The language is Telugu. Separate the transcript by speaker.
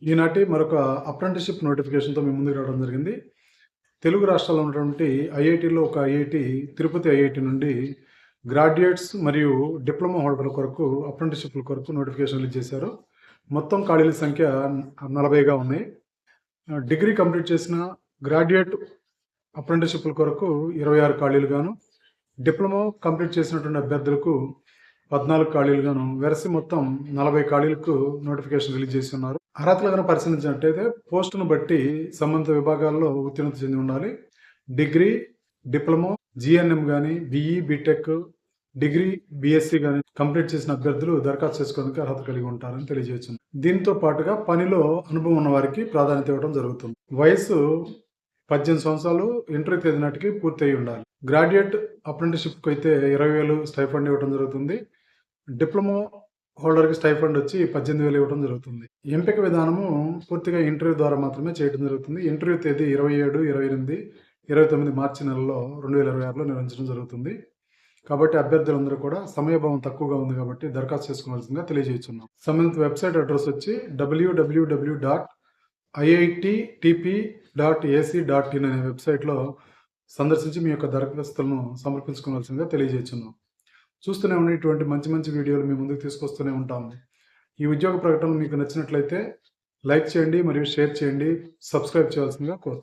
Speaker 1: ఈనాటి మరొక అప్రెంటిస్‌షిప్ నోటిఫికేషన్‌తో మీ ముందుకు రావడం జరిగింది. తెలుగు రాష్ట్రాల్లో ఉన్నటువంటి ఐఐటీలో ఒక ఐఐటీ తిరుపతి ఐఐటీ నుండి గ్రాడ్యుయేట్స్ మరియు డిప్లొమా హోల్డర్ల కొరకు అప్రెంటిస్‌షిప్‌ల కొరకు నోటిఫికేషన్ రిలీజ్ చేశారు. మొత్తం ఖాళీల సంఖ్య 40గా ఉన్నాయి. డిగ్రీ కంప్లీట్ చేసిన గ్రాడ్యుయేట్ అప్రెంటిస్‌షిప్‌ల కొరకు 26 ఖాళీలు గాను, డిప్లొమా కంప్లీట్ చేసినటువంటి అభ్యర్థులకు 14 ఖాళీలు గాను వెరసి మొత్తం 40 ఖాళీలకు నోటిఫికేషన్ రిలీజ్ చేసి ఉన్నారు. అర్హతలు కనుక పరిశీలించినట్టయితే పోస్టును బట్టి సంబంధిత విభాగాల్లో ఉత్తీర్ణత చెంది ఉండాలి. డిగ్రీ, డిప్లొమా, జీఎన్ఎం కానీ, బీఈ, బీటెక్, డిగ్రీ, బీఎస్సీ కానీ కంప్లీట్ చేసిన అభ్యర్థులు దరఖాస్తు చేసుకోవడానికి అర్హత కలిగి ఉంటారని తెలియజేస్తుంది. దీంతో పాటుగా పనిలో అనుభవం ఉన్న వారికి ప్రాధాన్యత ఇవ్వడం జరుగుతుంది. వయసు 18 సంవత్సరాలు ఇంటర్వ్యూ తేదీ నాటికి పూర్తి అయి ఉండాలి. గ్రాడ్యుయేట్ అప్రెంటిస్‌షిప్‌కి అయితే 20,000 స్టైఫండ్ ఇవ్వడం జరుగుతుంది. డిప్లొమా హోల్డర్‌కి స్టైఫండ్ వచ్చి 18,000 ఇవ్వడం జరుగుతుంది. ఎంపిక విధానము పూర్తిగా ఇంటర్వ్యూ ద్వారా మాత్రమే చేయడం జరుగుతుంది. ఇంటర్వ్యూ తేదీ 27, 28, 29 మార్చి నెలలో 2026లో నిర్వహించడం జరుగుతుంది. కాబట్టి అభ్యర్థులందరూ కూడా సమయభావం తక్కువగా ఉంది కాబట్టి దరఖాస్తు చేసుకోవాల్సిందిగా తెలియజేస్తున్నాం. సంబంధిత వెబ్సైట్ అడ్రస్ వచ్చి www.iittp.ac.in అనే వెబ్సైట్లో సందర్శించి మీ యొక్క దరఖాస్తులను సమర్పించుకోవాల్సిందిగా తెలియజేస్తున్నాం. చూస్తూనే ఉండే ఇటువంటి మంచి మంచి వీడియోలు మీ ముందుకు తీసుకొస్తూనే ఉంటాము. ఈ ఉద్యోగ ప్రకటనలు మీకు నచ్చినట్లయితే లైక్ చేయండి మరియు షేర్ చేయండి, సబ్స్క్రైబ్ చేయాల్సిందిగా కోరుతున్నాను.